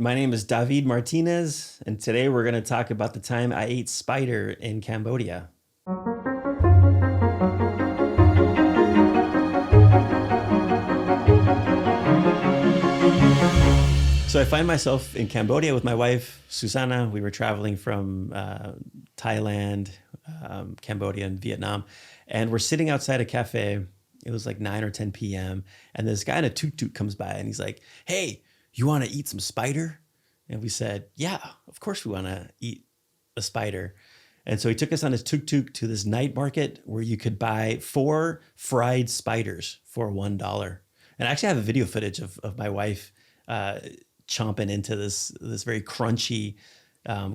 My name is David Martínez, and today we're going to talk about the time I ate spider in Cambodia. So I find myself in Cambodia with my wife, Susanna. We were traveling from Thailand, Cambodia, and Vietnam. And we're sitting outside a cafe. It was like 9 or 10 p.m. And this guy in a tuk-tuk comes by and he's like, "Hey, you want to eat some spider?" And we said, "Yeah, of course we want to eat a spider." And so he took us on his tuk-tuk to this night market where you could buy 4 fried spiders for $1. And I actually have a video footage of my wife chomping into this very crunchy,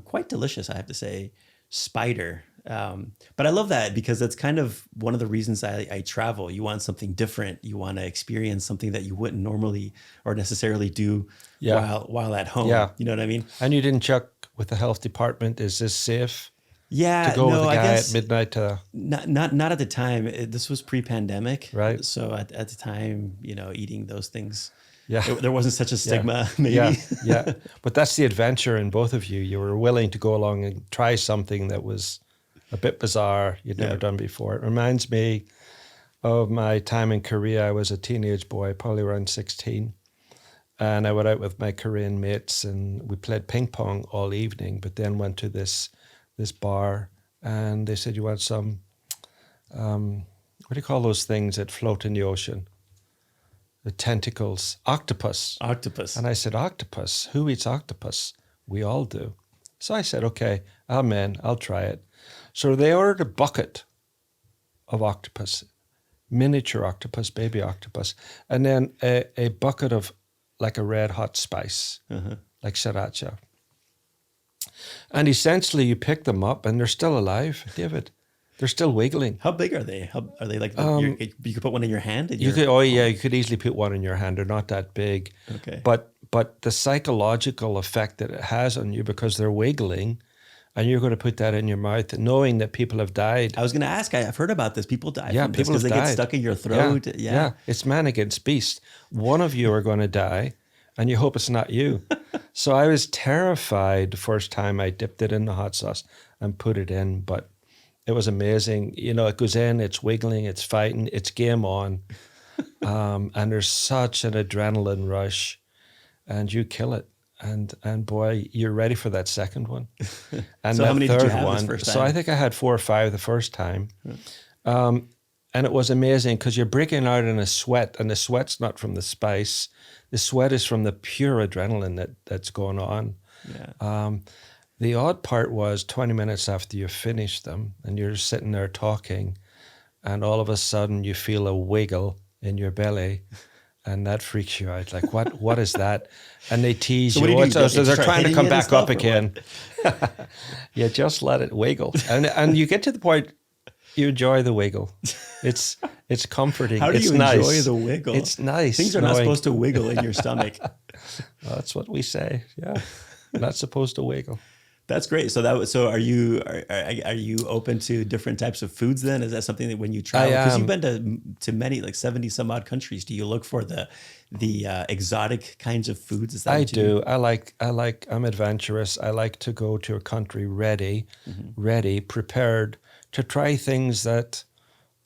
quite delicious, I have to say, spider. But I love that because that's kind of one of the reasons I travel. You want something different. You want to experience something that you wouldn't normally or necessarily do while at home. Yeah. You know what I mean? And you didn't check with the health department, is this safe Yeah, to go with no, a I guy guess at midnight to, not at the time. This was pre-pandemic, right? So at the time, eating those things, Yeah. there wasn't such a stigma, maybe. Yeah, yeah. But that's the adventure in both of you. You were willing to go along and try something that was a bit bizarre, you'd never done before. It reminds me of my time in Korea. I was a teenage boy, probably around 16. And I went out with my Korean mates and we played ping pong all evening, but then went to this bar and they said, "You want some, what do you call those things that float in the ocean? The tentacles, octopus." Octopus. And I said, "Octopus? Who eats octopus?" "We all do." So I said, "Okay, amen, I'll try it." So they ordered a bucket of octopus, miniature octopus, baby octopus, and then a bucket of like a red hot spice, like sriracha. And essentially you pick them up and they're still alive, David. They're still wiggling. How big are they? How are they? Like you could put one in your hand. You could easily put one in your hand. They're not that big. Okay. But the psychological effect that it has on you because they're wiggling, and you're going to put that in your mouth, knowing that people have died. I was going to ask. I've heard about this. People die. Yeah, from this people have because they died. get stuck in your throat. Yeah, it's man against beast. One of you are going to die, and you hope it's not you. So I was terrified the first time I dipped it in the hot sauce and put it in, but it was amazing. It goes in, it's wiggling, it's fighting, it's game on. And there's such an adrenaline rush and you kill it. And boy, you're ready for that second one. And So that how many third did you have one. this first time? So I think I had 4 or 5 the first time. And it was amazing because you're breaking out in a sweat, and the sweat's not from the spice. The sweat is from the pure adrenaline that's going on. Yeah. The odd part was 20 minutes after you finish them and you're sitting there talking and all of a sudden you feel a wiggle in your belly and that freaks you out. Like, what is that? And they tease So what you. do you do? So You they're start trying to hitting come it and back up stuff, or again. You just let it wiggle. And you get to the point you enjoy the wiggle. It's comforting. How do you nice. enjoy the wiggle? It's nice. Things are not supposed to wiggle in your stomach. Well, that's what we say. Yeah. Not supposed to wiggle. That's great. So are you open to different types of foods then? Is that something that when you travel, because you've been to many, like 70 some odd countries, do you look for the exotic kinds of foods? Is that I what you do. I'm adventurous. I like to go to a country ready, prepared to try things that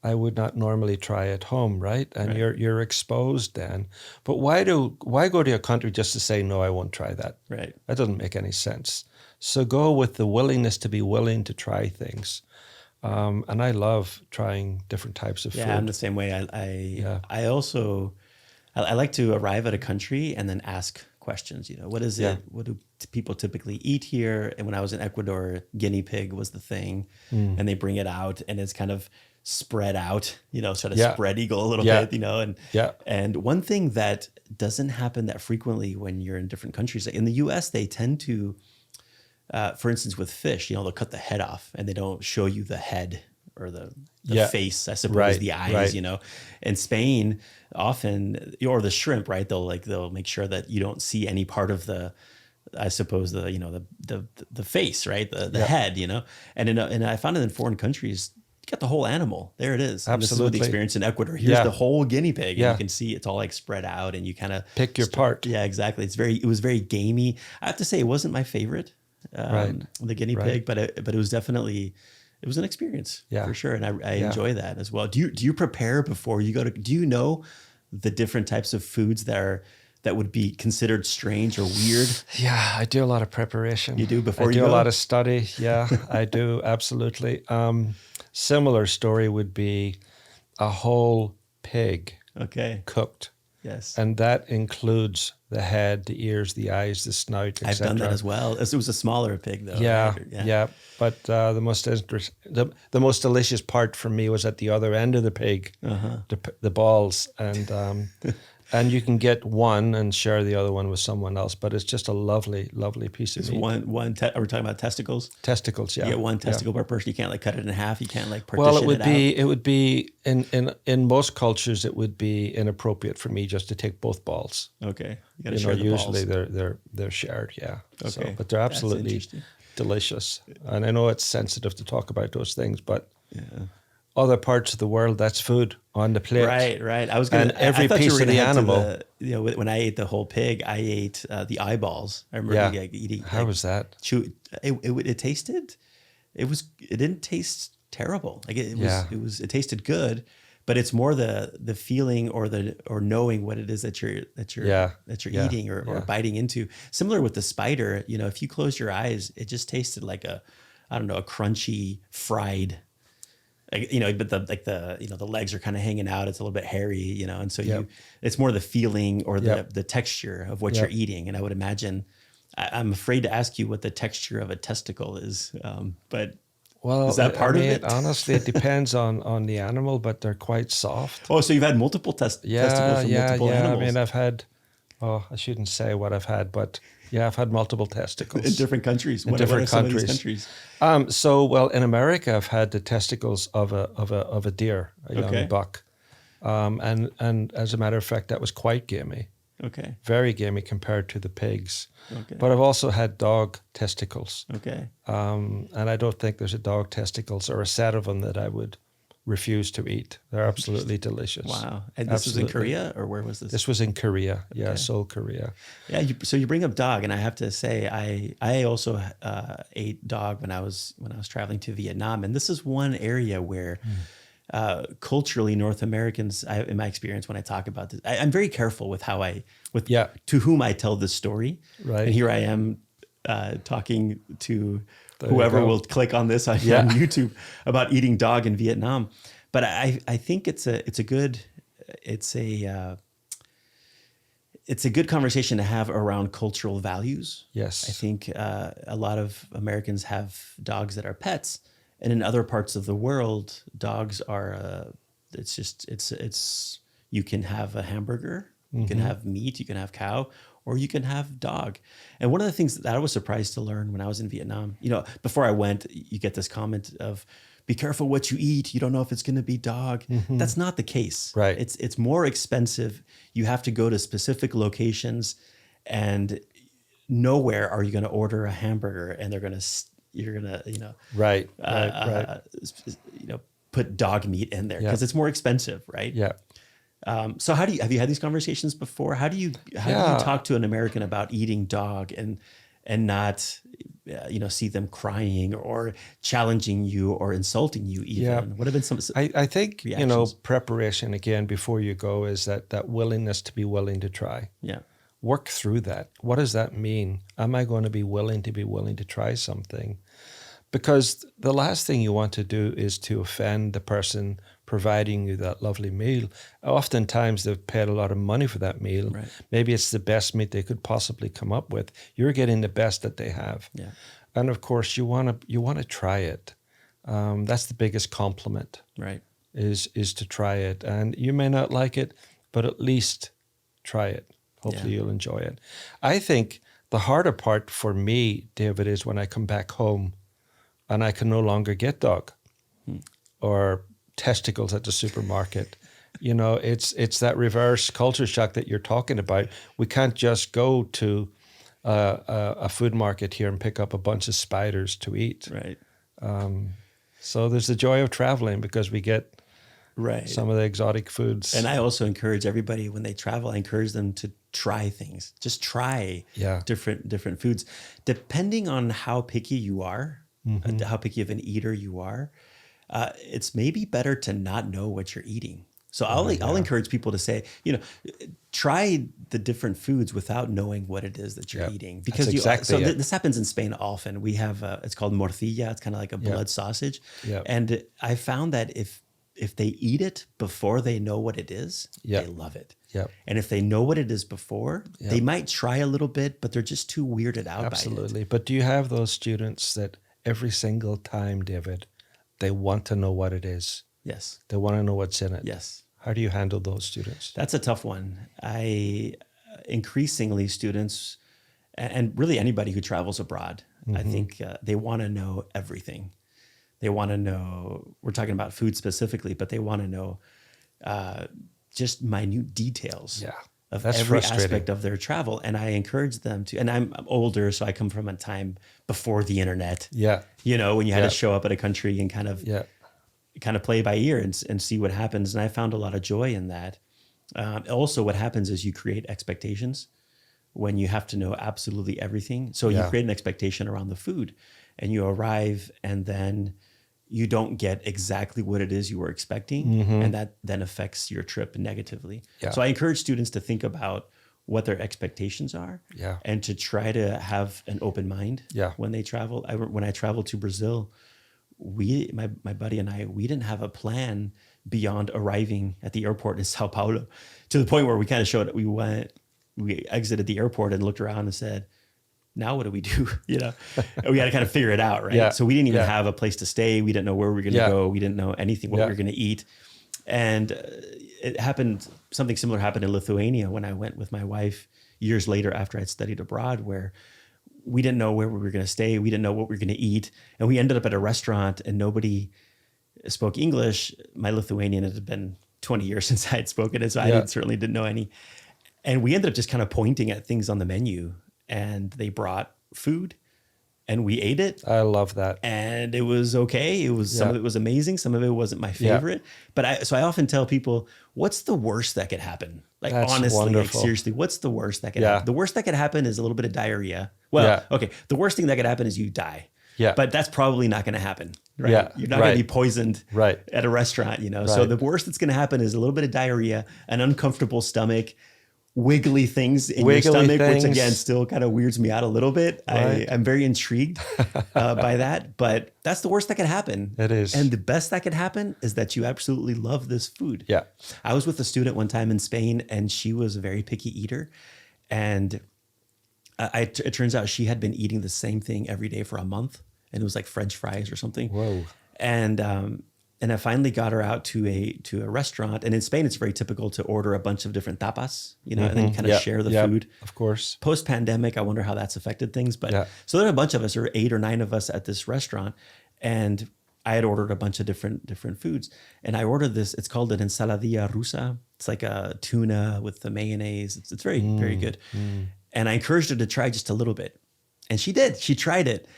I would not normally try at home, right? And you're exposed then. But why go to a country just to say, "No, I won't try that"? Right. That doesn't make any sense. So go with the willingness to be willing to try things. And I love trying different types of food. Yeah, I'm the same way. I also like to arrive at a country and then ask questions. What is it? What do people typically eat here? And when I was in Ecuador, guinea pig was the thing, and they bring it out, and it's kind of spread out. Sort of spread eagle a little bit. And one thing that doesn't happen that frequently when you're in different countries, in the U.S., they tend to. For instance, with fish, they'll cut the head off and they don't show you the head or the face, I suppose, the eyes, In Spain, often, or the shrimp, right? They'll make sure that you don't see any part of the face, right? The head, And I found it in foreign countries, got the whole animal. There it is. And this is what the Absolutely. experience in Ecuador. Here's Yeah. the whole guinea pig, and Yeah. you can see it's all like spread out, and you kind of Pick your part. Yeah, exactly. It was very gamey. I have to say, it wasn't my favorite, Right. the guinea Right. pig, but it was definitely, it was an experience Yeah. for sure, and I Yeah. enjoy that as well. Do you prepare before you go to? Do you know the different types of foods that would be considered strange or weird? Yeah, I do a lot of preparation. You do before I you do go? a lot of study. Yeah, I do absolutely. Similar story would be a whole pig Okay. cooked, Yes. and that includes the head, the ears, the eyes, the snout, etc. I've done that as well. It was a smaller pig though. Yeah, right? yeah. But the most the most delicious part for me was at the other end of the pig, the balls, and you can get one and share the other one with someone else. But it's just a lovely, lovely piece of It's meat. are we talking about testicles? Testicles, yeah. You get one Yeah. testicle per person. You can't like cut it in half. You can't like partition Well, it would out. be in most cultures it would be inappropriate for me just to take both balls. Okay. You got to You know, share the usually balls. they're shared, yeah. So, Okay. but they're That's absolutely interesting. delicious. And I know it's sensitive to talk about those things, but Yeah. other parts of the world, that's food on the plate. Right. I was gonna. And every I thought you piece were of gonna the head to animal. when I ate the whole pig, I ate the eyeballs. I remember Yeah. eating. How like, was that? It tasted. It didn't taste terrible. Like Yeah. it tasted good, but it's more the feeling or knowing what it is that you're Yeah. Yeah. eating or Yeah. biting into. Similar with the spider, if you close your eyes, it just tasted like a crunchy fried. But the legs are kind of hanging out. It's a little bit hairy, and so Yep. it's more the feeling or Yep. the texture of what Yep. you're eating. And I would imagine, I'm afraid to ask you what the texture of a testicle is, but Well, is that part of it? Honestly, it depends on the animal, but they're quite soft. Oh, so you've had multiple testicles from multiple animals I mean, I've had, I shouldn't say what I've had, but yeah, I've had multiple testicles. in different countries. In What different are some of these countries. countries? Well, in America, I've had the testicles of a deer, a young Okay. buck. And as a matter of fact, that was quite gamey, Okay. very gamey compared to the pigs. Okay. But I've also had dog testicles. Okay. And I don't think there's a dog testicles or a set of them that I would refuse to eat. They're absolutely delicious. Wow. And this was in Absolutely. Korea, or where was this? This was in Korea. Yeah, Okay. Seoul, Korea. Yeah. So you bring up dog, and I have to say, I also ate dog when I was traveling to Vietnam, and this is one area where. Culturally, North Americans, in my experience, when I talk about this, I'm very careful with Yeah. to whom I tell this story. Right. And here I am talking to There you whoever go. will click on this on YouTube about eating dog in Vietnam. But I think it's a good conversation to have around cultural values. Yes. I think a lot of Americans have dogs that are pets. And in other parts of the world, dogs are, you can have a hamburger, you can have meat, you can have cow, or you can have dog. And one of the things that I was surprised to learn when I was in Vietnam, before I went, you get this comment of, be careful what you eat. You don't know if it's going to be dog. That's not the case. Right. It's more expensive. You have to go to specific locations, and nowhere are you going to order a hamburger and you're gonna Right. put dog meat in there because it's more expensive, right? Yeah. So have you had these conversations before? How do you talk to an American about eating dog and not see them crying or challenging you or insulting you even? Yeah. What have been some? I think reactions? preparation again before you go is that willingness to be willing to try. Yeah. Work through that. What does that mean? Am I going to be willing to try something? Because the last thing you want to do is to offend the person providing you that lovely meal. Oftentimes they've paid a lot of money for that meal. Right. Maybe it's the best meat they could possibly come up with. You're getting the best that they have. Yeah. And of course you want to try it. That's the biggest compliment. Right. Is to try it. And you may not like it, but at least try it. Hopefully you'll enjoy it. I think the harder part for me, David, is when I come back home and I can no longer get dog or testicles at the supermarket. It's that reverse culture shock that you're talking about. We can't just go to a food market here and pick up a bunch of spiders to eat. Right. So there's the joy of traveling because we get Right. some of the exotic foods. And I also encourage everybody when they travel, I encourage them to try things. Just try different foods. Depending on how picky you are, how picky of an eater you are, it's maybe better to not know what you're eating. So I'll encourage people to say, try the different foods without knowing what it is that you're eating. Because this happens in Spain often. We have it's called morcilla. It's kind of like a blood sausage. Yeah. And I found that if they eat it before they know what it is, they love it. Yeah. And if they know what it is before, they might try a little bit, but they're just too weirded out by it. Absolutely. But do you have those students that every single time, David, they want to know what it is? Yes. They want to know what's in it. Yes. How do you handle those students? That's a tough one. Increasingly students, and really anybody who travels abroad, I think they want to know everything. They want to know, we're talking about food specifically, but they want to know just minute details of every aspect of their travel. And I encourage them to, and I'm older, so I come from a time before the internet. Yeah. When you had to show up at a country and kind of play by ear and see what happens. And I found a lot of joy in that. Also, what happens is you create expectations when you have to know absolutely everything. So you create an expectation around the food and you arrive and then you don't get exactly what it is you were expecting. And that then affects your trip negatively. Yeah. So I encourage students to think about what their expectations are and to try to have an open mind when they travel. When I traveled to Brazil, my buddy and I, we didn't have a plan beyond arriving at the airport in Sao Paulo, to the point where we kind of showed it. We exited the airport and looked around and said, now what do we do? We had to kind of figure it out, right? Yeah. So we didn't even have a place to stay. We didn't know where we were going to go. We didn't know anything, what we were going to eat. And something similar happened in Lithuania when I went with my wife years later after I'd studied abroad, where we didn't know where we were going to stay. We didn't know what we were going to eat. And we ended up at a restaurant and nobody spoke English. My Lithuanian had been 20 years since I had spoken it, so I certainly didn't know any. And we ended up just kind of pointing at things on the menu, and they brought food and we ate it. I love that. And it was okay. Some of it was amazing. Some of it wasn't my favorite. But I often tell people, what's the worst that could happen? Like, that's honestly, wonderful. Like, seriously, what's the worst that could happen? The worst that could happen is a little bit of diarrhea. Well, okay. The worst thing that could happen is you die. Yeah. But that's probably not going to happen. Right? Yeah. You're not going to be poisoned at a restaurant, So the worst that's going to happen is a little bit of diarrhea, an uncomfortable stomach, wiggly things in your stomach, which again still kind of weirds me out a little bit. Right. I'm very intrigued by that, but that's the worst that could happen. It is. And the best that could happen is that you absolutely love this food. Yeah. I was with a student one time in Spain, and she was a very picky eater. And it turns out she had been eating the same thing every day for a month, and it was like French fries or something. Whoa. And I finally got her out to a restaurant. And in Spain, it's very typical to order a bunch of different tapas, and then kind of share the food. Of course. Post-pandemic, I wonder how that's affected things. But so there are a bunch of us, or 8 or 9 of us at this restaurant. And I had ordered a bunch of different foods. And I ordered this, it's called an ensaladilla rusa. It's like a tuna with the mayonnaise. It's very, very good. And I encouraged her to try just a little bit. And she did. She tried it.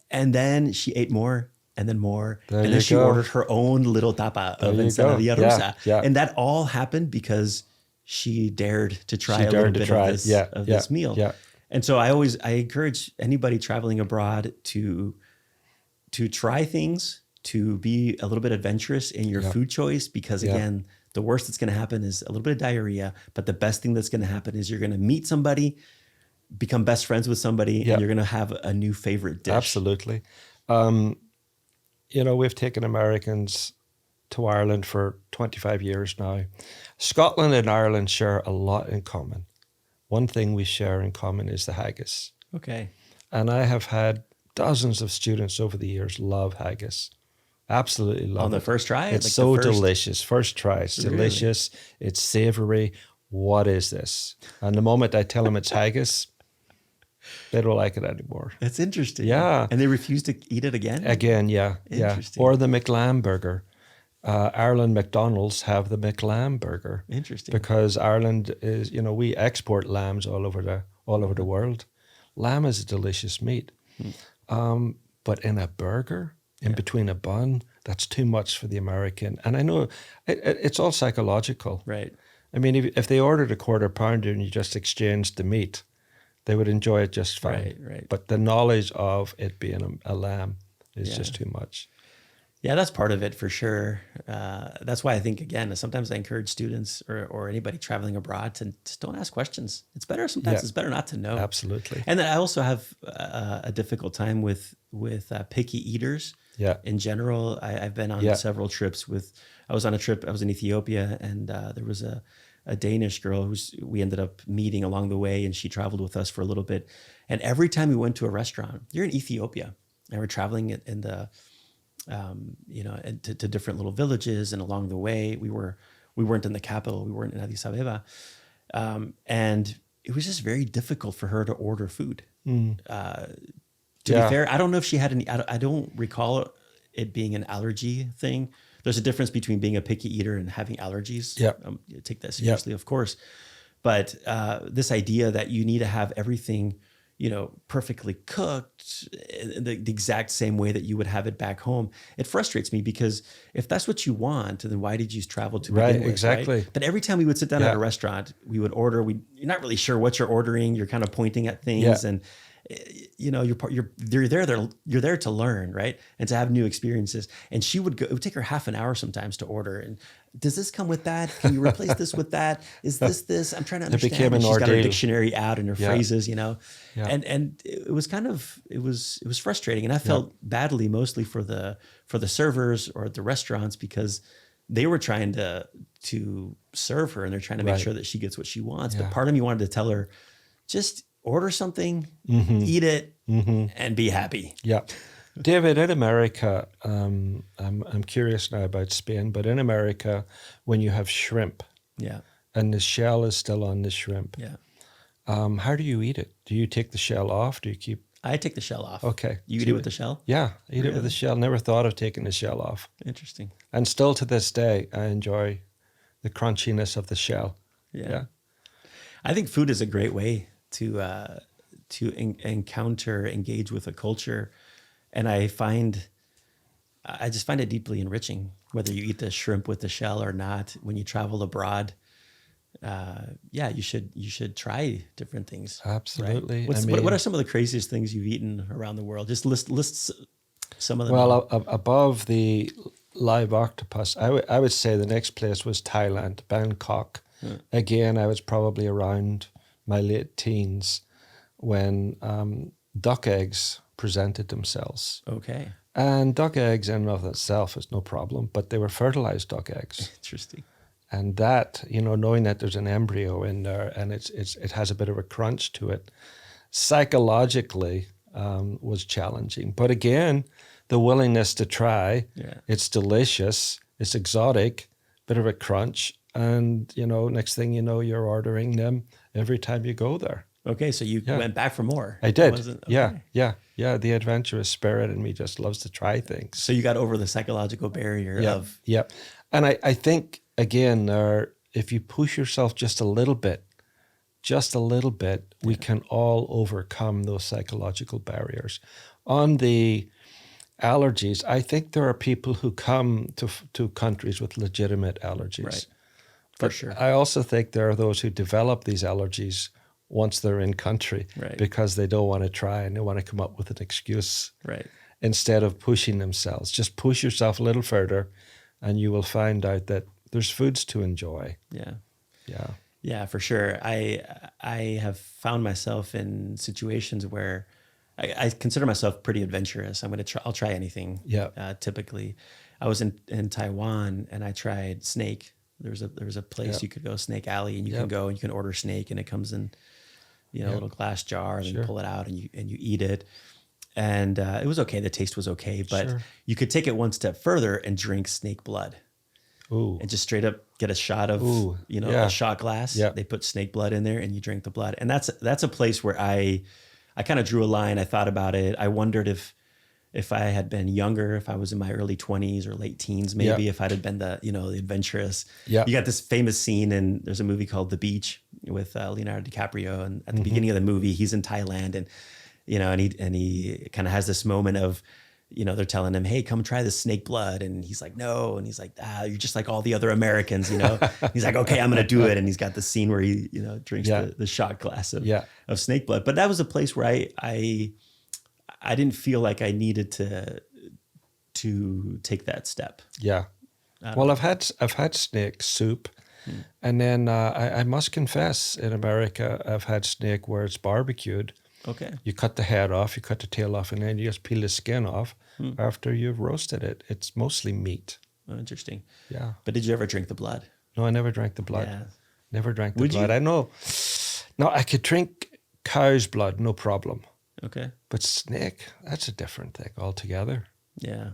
And then she ate more. And then more. And then she ordered her own little tapa of ensaladilla rusa. Yeah. And that all happened because she dared to try a little bit of this meal. Yeah. And so I encourage anybody traveling abroad to try things, to be a little bit adventurous in your food choice, because again, the worst that's going to happen is a little bit of diarrhea, but the best thing that's going to happen is you're going to meet somebody, become best friends with somebody, and you're going to have a new favorite dish. Absolutely. We've taken Americans to Ireland for 25 years now. Scotland and Ireland share a lot in common. One thing we share in common is the haggis. Okay. And I have had dozens of students over the years love haggis. Absolutely love it. On the first try? It's so delicious. First try. It's delicious. It's savory. What is this? And the moment I tell them it's haggis, they don't like it anymore. That's interesting. Yeah. And they refuse to eat it again? Again, yeah. Interesting. Or the McLamb burger. Ireland McDonald's have the McLamb burger. Interesting. Because Ireland is, we export lambs all over the world. Lamb is a delicious meat. But in a burger, in between a bun. That's too much for the American. And I know it's all psychological. Right. I mean, if they ordered a quarter pounder and you just exchanged the meat, they would enjoy it just fine. Right, right. But the knowledge of it being a lamb is Yeah. just too much. Yeah, that's part of it for sure. That's why I think, again, sometimes I encourage students or anybody traveling abroad to just don't ask questions. It's better sometimes. Yeah. It's better not to know. Absolutely. And then I also have a difficult time with picky eaters. Yeah. In general, I've been on several trips I was on a trip. I was in Ethiopia, and there was a Danish girl we ended up meeting along the way, and she traveled with us for a little bit. And every time we went to a restaurant, you're in Ethiopia, and we're traveling in the to different little villages, and along the way we weren't in the capital, we weren't in Addis Ababa, and it was just very difficult for her to order food. To be fair, I don't know if she had any. I don't recall it being an allergy thing. There's a difference between being a picky eater and having allergies. Yeah, take that seriously, of course. But this idea that you need to have everything, perfectly cooked in the exact same way that you would have it back home, it frustrates me, because if that's what you want, then why did you travel to begin with? Exactly. Right? But every time we would sit down at a restaurant, we would order. You're not really sure what you're ordering. You're kind of pointing at things, and you're there to learn, right, and to have new experiences. And she would go. It would take her half an hour sometimes to order. And does this come with that? Can you replace this with that? Is this? I'm trying to understand. It became an She's ordeal. got her dictionary out and her phrases, Yeah. and it was it was frustrating. And I felt badly mostly for the servers or the restaurants, because they were trying to serve her, and they're trying to make sure that she gets what she wants. But part of me wanted to tell her, just order something, eat it, and be happy. Yeah. David, in America, I'm curious now about Spain, but in America, when you have shrimp, and the shell is still on the shrimp, how do you eat it? Do you take the shell off? Do you keep? I take the shell off. Okay. You eat it with the shell? Yeah, eat it with the shell. Never thought of taking the shell off. Interesting. And still to this day, I enjoy the crunchiness of the shell. Yeah. I think food is a great way to engage with a culture, and I just find it deeply enriching, whether you eat the shrimp with the shell or not. When you travel abroad, you should try different things. Absolutely. Right? What are some of the craziest things you've eaten around the world? Just list some of them. Well, above the live octopus, I would say the next place was Thailand, Bangkok. Again, I was probably around my late teens when duck eggs presented themselves. Okay. And duck eggs in and of itself is no problem, but they were fertilized duck eggs. Interesting. And that, knowing that there's an embryo in there and it has a bit of a crunch to it, psychologically was challenging. But again, the willingness to try, it's delicious, it's exotic, bit of a crunch. And, next thing you know, you're ordering them every time you go there. Okay, so you went back for more. I did. Okay. Yeah. The adventurous spirit in me just loves to try things. So you got over the psychological barrier of... Yeah. And I think, again, if you push yourself just a little bit, we can all overcome those psychological barriers. On the allergies, I think there are people who come to countries with legitimate allergies. Right. For sure. I also think there are those who develop these allergies once they're in country because they don't want to try and they want to come up with an excuse instead of pushing themselves. Just push yourself a little further and you will find out that there's foods to enjoy. Yeah, for sure. I have found myself in situations where I consider myself pretty adventurous. I'll try anything. Typically, I was in Taiwan and I tried snake. There was a place you could go, Snake Alley, and you can go and you can order snake, and it comes in, a little glass jar, and you pull it out and you eat it. And it was okay. The taste was okay, but you could take it one step further and drink snake blood. Ooh. And just straight up get a shot of, a shot glass. They put snake blood in there and you drink the blood. And that's a place where I kind of drew a line. I thought about it. I wondered if I had been younger, if I was in my early 20s or late teens, maybe if I'd have been the adventurous. You got this famous scene, and there's a movie called The Beach with Leonardo DiCaprio. And at the beginning of the movie, he's in Thailand and he kind of has this moment of they're telling him, hey, come try the snake blood. And he's like, no. And he's like, you're just like all the other Americans, He's like, okay, I'm going to do it. And he's got the scene where he, drinks the shot glass of snake blood. But that was a place where I didn't feel like I needed to take that step. Yeah. Well, I've had snake soup. And then I must confess, in America, I've had snake where it's barbecued. Okay. You cut the head off, you cut the tail off, and then you just peel the skin off after you've roasted it. It's mostly meat. Oh, interesting. Yeah. But did you ever drink the blood? No, I never drank the blood. Yeah. Never drank the Would blood. you? I know. No, I could drink cow's blood, no problem. Okay. But snake, that's a different thing altogether. Yeah.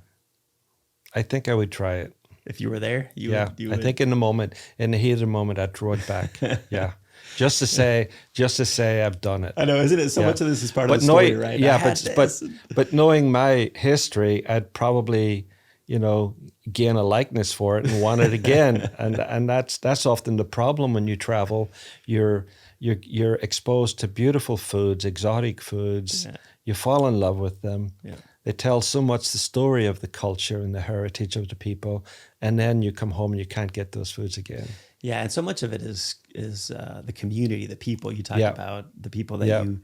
I think I would try it. If you were there, you would. I think in the heat of the moment, I'd throw it back. Yeah. Just to say I've done it. I know, isn't it? So much of this is part of the story, right? Yeah, but knowing my history, I'd probably, gain a likeness for it and want it again. and that's often the problem when you travel. You're exposed to beautiful foods, exotic foods. Yeah. You fall in love with them. Yeah. They tell so much the story of the culture and the heritage of the people, and then you come home and you can't get those foods again. Yeah, and so much of it is the community, the people you talk about, the people that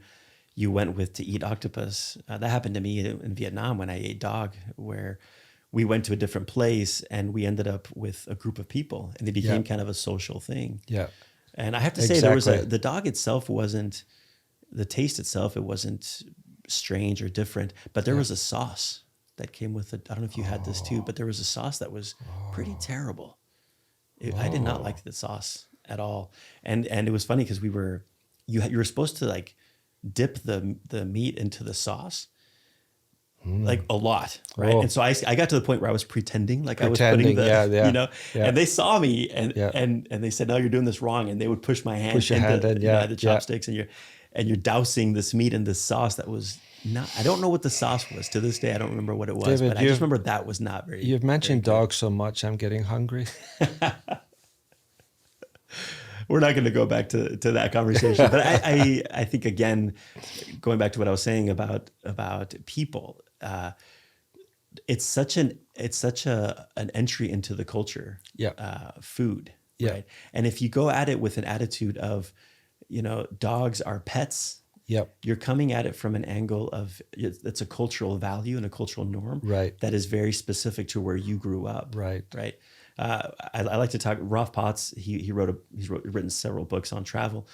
you went with to eat octopus. That happened to me in Vietnam when I ate dog, where we went to a different place and we ended up with a group of people, and it became kind of a social thing. Yeah, and I have to say the dog itself wasn't, the taste itself, it wasn't strange or different, but there was a sauce that came with it. I don't know if you had this too, but there was a sauce that was pretty terrible. I did not like the sauce at all. And it was funny because you were supposed to like dip the meat into the sauce like a lot, right? And so I got to the point where I was pretending I was putting and they saw me and they said, no, you're doing this wrong. And they would push my hand into the chopsticks and you're dousing this meat in this sauce that was not, I don't know what the sauce was. To this day, I don't remember what it was, David, but I just remember that was not very You've mentioned dogs so much, I'm getting hungry. We're not going to go back to that conversation. But I think, again, going back to what I was saying about people, it's such an entry into the culture, food, right? And if you go at it with an attitude of, dogs are pets, you're coming at it from an angle of it's a cultural value and a cultural norm that is very specific to where you grew up. Right. I like to talk. Rolf Potts, he's written several books on travel,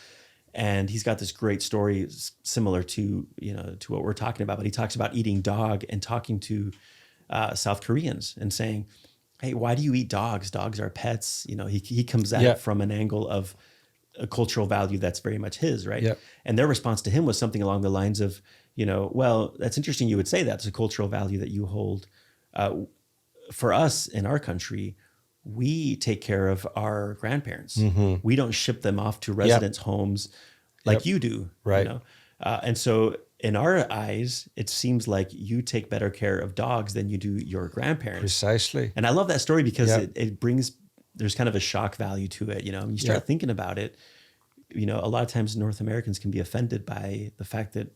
and he's got this great story similar to to what we're talking about. But he talks about eating dog and talking to South Koreans and saying, "Hey, why do you eat dogs? Dogs are pets." He comes at it from an angle of a cultural value that's very much his, right? Yep. And their response to him was something along the lines of, well, that's interesting you would say that. It's a cultural value that you hold. For us in our country, we take care of our grandparents. Mm-hmm. We don't ship them off to residence homes like you do. Right. And so in our eyes, it seems like you take better care of dogs than you do your grandparents. Precisely. And I love that story because it brings, there's kind of a shock value to it. You start thinking about it, a lot of times North Americans can be offended by the fact that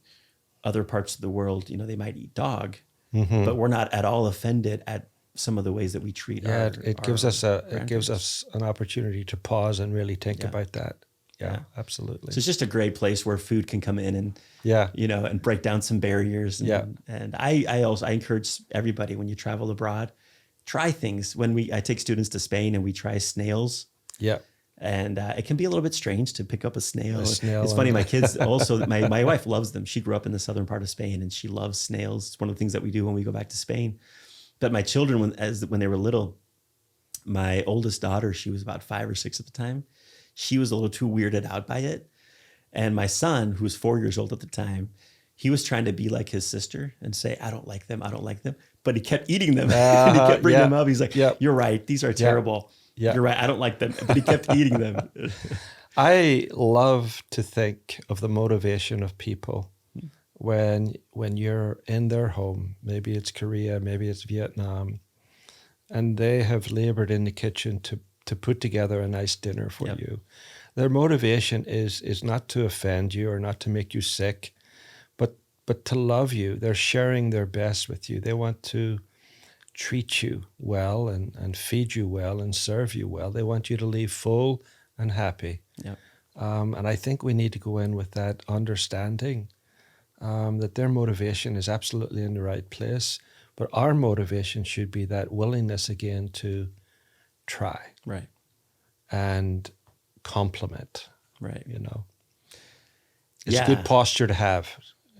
other parts of the world, they might eat dog, but we're not at all offended at some of the ways that we treat it gives us an opportunity to pause and really think about that. Yeah, absolutely. So it's just a great place where food can come in and and break down some barriers. And I encourage everybody, when you travel abroad, try things. I take students to Spain and we try snails. Yeah. And it can be a little bit strange to pick up a snail. It's funny, my kids also, my wife loves them. She grew up in the southern part of Spain and she loves snails. It's one of the things that we do when we go back to Spain. But my children, when they were little, my oldest daughter, she was about 5 or 6 at the time. She was a little too weirded out by it. And my son, who was 4 years old at the time, he was trying to be like his sister and say, I don't like them. But he kept eating them. And he kept bringing them up. He's like, you're right. These are terrible. You're right. I don't like them. But he kept eating them. I love to think of the motivation of people when you're in their home. Maybe it's Korea, maybe it's Vietnam, and they have labored in the kitchen to put together a nice dinner for you. Their motivation is not to offend you or not to make you sick, but but to love you. They're sharing their best with you. They want to treat you well and feed you well and serve you well. They want you to leave full and happy. Yeah. And I think we need to go in with that understanding that their motivation is absolutely in the right place, but our motivation should be that willingness again to try Right. and compliment. Right. You know, it's a good posture to have.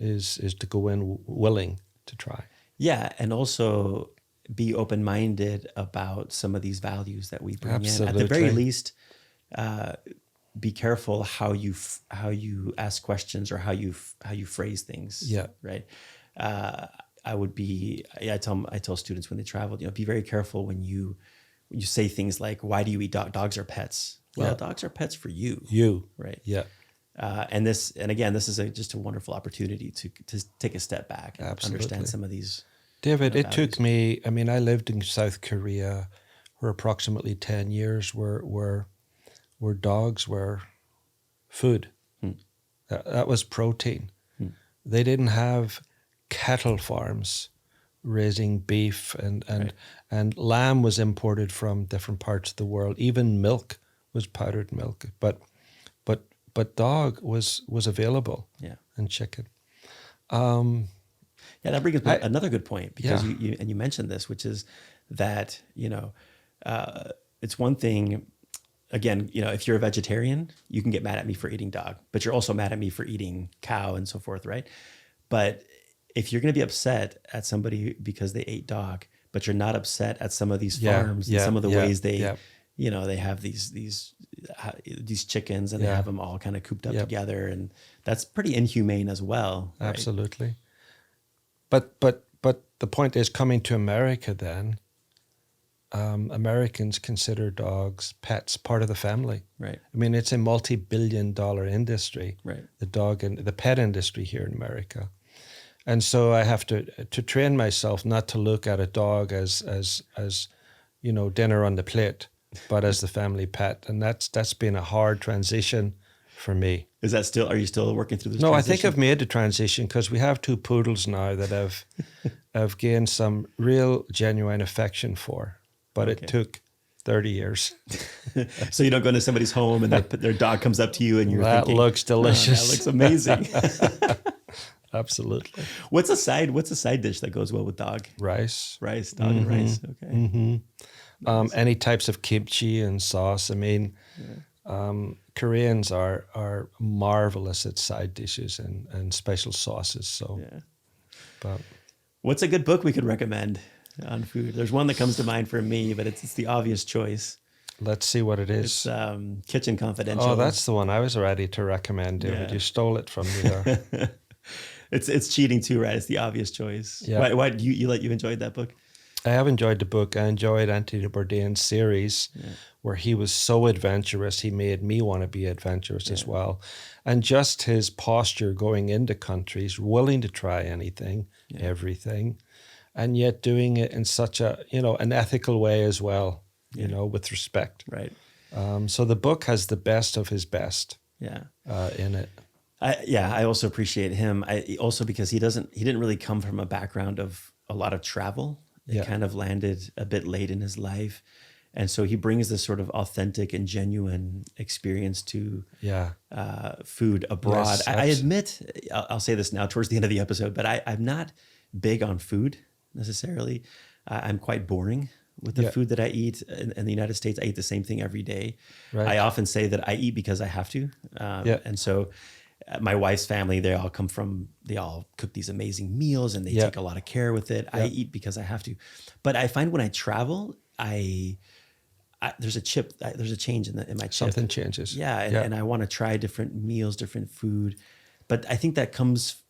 Is to go in willing to try. Yeah, and also be open-minded about some of these values that we bring in. At the very Absolutely. least, be careful how you ask questions or how you phrase things. Yeah. Right. I tell students when they travel, be very careful when you say things like, "Why do you eat dogs are pets?" Well, Yeah. dogs are pets for you. You. Right. Yeah. And again, this is just a wonderful opportunity to take a step back and understand some of these. David, it values. took me, I mean, I lived in South Korea for approximately 10 years where dogs were food. That was protein. They didn't have cattle farms raising beef and lamb was imported from different parts of the world. Even milk was powdered milk, but dog was available. Yeah. And chicken. Yeah, that brings up another good point because Yeah. you mentioned this, which is that it's one thing. Again, if you're a vegetarian, you can get mad at me for eating dog, but you're also mad at me for eating cow and so forth, right? But if you're going to be upset at somebody because they ate dog, but you're not upset at some of these farms and some of the ways they, they have these chickens and they have them all kind of cooped up together, and that's pretty inhumane as well. Right? Absolutely. But the point is, coming to America then, Americans consider dogs pets, part of the family. Right. I mean, it's a multi-billion-dollar industry. Right. The dog and the pet industry here in America. And so I have to train myself not to look at a dog as dinner on the plate, but as the family pet. And that's been a hard transition for me. Are you still working through this No, transition? I think I've made the transition because we have 2 poodles now that I've gained some real genuine affection for, but it took 30 years. So you don't go into somebody's home and their dog comes up to you and you're That thinking, looks delicious. that looks amazing. Absolutely. What's a side dish that goes well with dog? Rice. Dog and rice. Okay. Any types of kimchi and sauce. I mean, Koreans are marvelous at side dishes and special sauces. So, but what's a good book we could recommend on food? There's one that comes to mind for me, but it's the obvious choice. Let's see what it is. It's Kitchen Confidential. Oh, that's the one I was ready to recommend, David. Yeah. You stole it from me there. It's cheating too, right? It's the obvious choice. Yeah. Why do you enjoyed that book? I have enjoyed the book. I enjoyed Anthony Bourdain's series where he was so adventurous. He made me want to be adventurous as well. And just his posture going into countries, willing to try anything, everything, and yet doing it in such an ethical way as well, with respect. Right. So the book has the best of his best in it. I also appreciate him. Also because he didn't really come from a background of a lot of travel. It kind of landed a bit late in his life. And so he brings this sort of authentic and genuine experience to food abroad. Yes, I admit, I'll say this now towards the end of the episode, but I'm not big on food necessarily. I'm quite boring with the food that I eat. In the United States, I eat the same thing every day. Right. I often say that I eat because I have to. And so my wife's family, they all cook these amazing meals and they take a lot of care with it. I eat because I have to. But I find when I travel, there's a change in my chip. Something changes. And I want to try different meals, different food. But I think it comes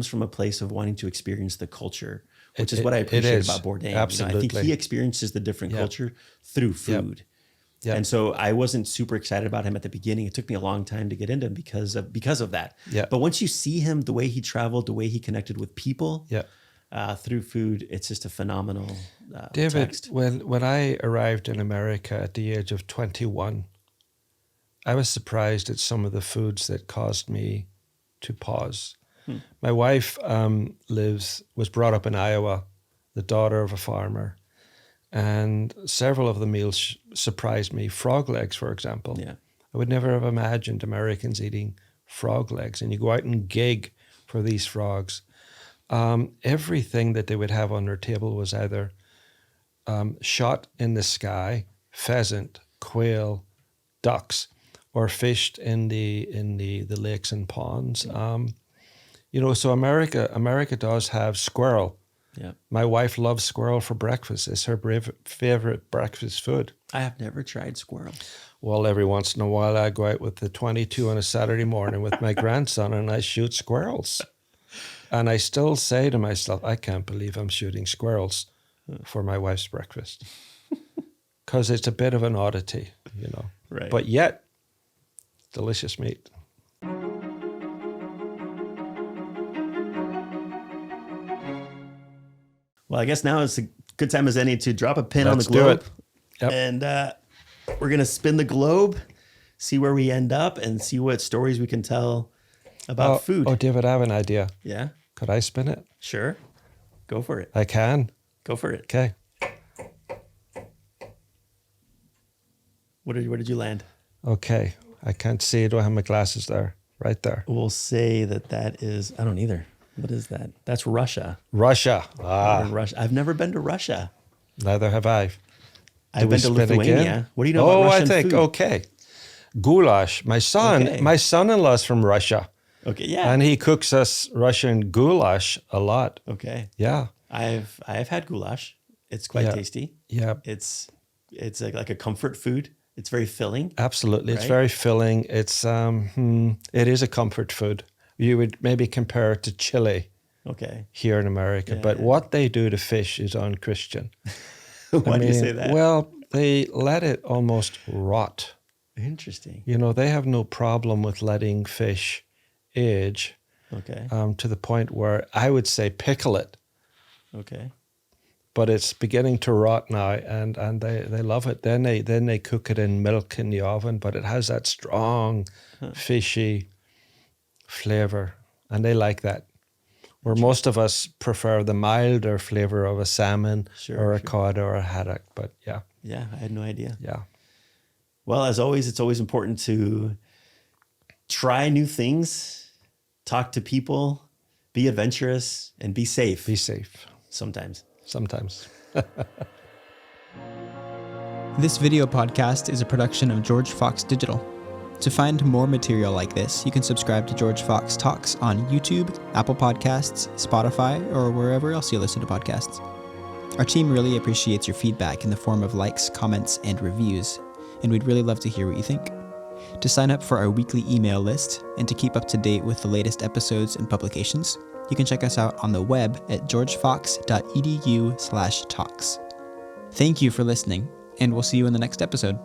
from a place of wanting to experience the culture, which is what I appreciate about Bourdain. Absolutely. I think he experiences the different culture through food. Yep. And so I wasn't super excited about him at the beginning. It took me a long time to get into him because of that. Yep. But once you see him, the way he traveled, the way he connected with people through food, it's just a phenomenal David, text. when I arrived in America at the age of 21, I was surprised at some of the foods that caused me to pause. My wife was brought up in Iowa, the daughter of a farmer. And several of the meals surprised me. Frog legs, for example. Yeah. I would never have imagined Americans eating frog legs. And you go out and gig for these frogs. Everything that they would have on their table was either shot in the sky, pheasant, quail, ducks, or fished in the lakes and ponds. So America does have squirrel. Yeah. My wife loves squirrel for breakfast. It's her favorite breakfast food. I have never tried squirrel. Well, every once in a while, I go out with the 22 on a Saturday morning with my grandson and I shoot squirrels. And I still say to myself, I can't believe I'm shooting squirrels for my wife's breakfast. Because it's a bit of an oddity, Right. But yet, delicious meat. Well, I guess now is a good time as any to drop a pin on the Let's do globe. it. Yep. And we're going to spin the globe, see where we end up, and see what stories we can tell about food. Oh, David, I have an idea. Yeah? Could I spin it? Sure. Go for it. I can. Go for it. Okay. Where did you land? Okay. I can't see. I don't have my glasses there. Right there. We'll say that is, I don't either. What is that? That's Russia. Russia. Russia. I've never been to Russia. Neither have I. I've been to Lithuania. Again? What do you know about Russian food? Okay. Goulash. My son-in-law's from Russia. Okay, yeah. And he cooks us Russian goulash a lot. Okay. Yeah. I've had goulash. It's quite tasty. Yeah. It's like a comfort food. It's very filling. Absolutely. It's right? very filling. It's it is a comfort food. You would maybe compare it to chili. Okay. Here in America. But what they do to fish is unchristian. Why do you say that? Well, they let it almost rot. Interesting. They have no problem with letting fish age. Okay. To the point where I would say pickle it. Okay. But it's beginning to rot now, and they love it. Then they cook it in milk in the oven, but it has that strong, fishy flavor, and they like that. Where most of us prefer the milder flavor of a salmon or a cod or a haddock. But yeah. Yeah, I had no idea. Yeah. Well, as always, it's always important to try new things, talk to people, be adventurous, and be safe. Be safe. Sometimes. This video podcast is a production of George Fox Digital. To find more material like this, you can subscribe to George Fox Talks on YouTube, Apple Podcasts, Spotify, or wherever else you listen to podcasts. Our team really appreciates your feedback in the form of likes, comments, and reviews, and we'd really love to hear what you think. To sign up for our weekly email list and to keep up to date with the latest episodes and publications, you can check us out on the web at georgefox.edu/talks. Thank you for listening, and we'll see you in the next episode.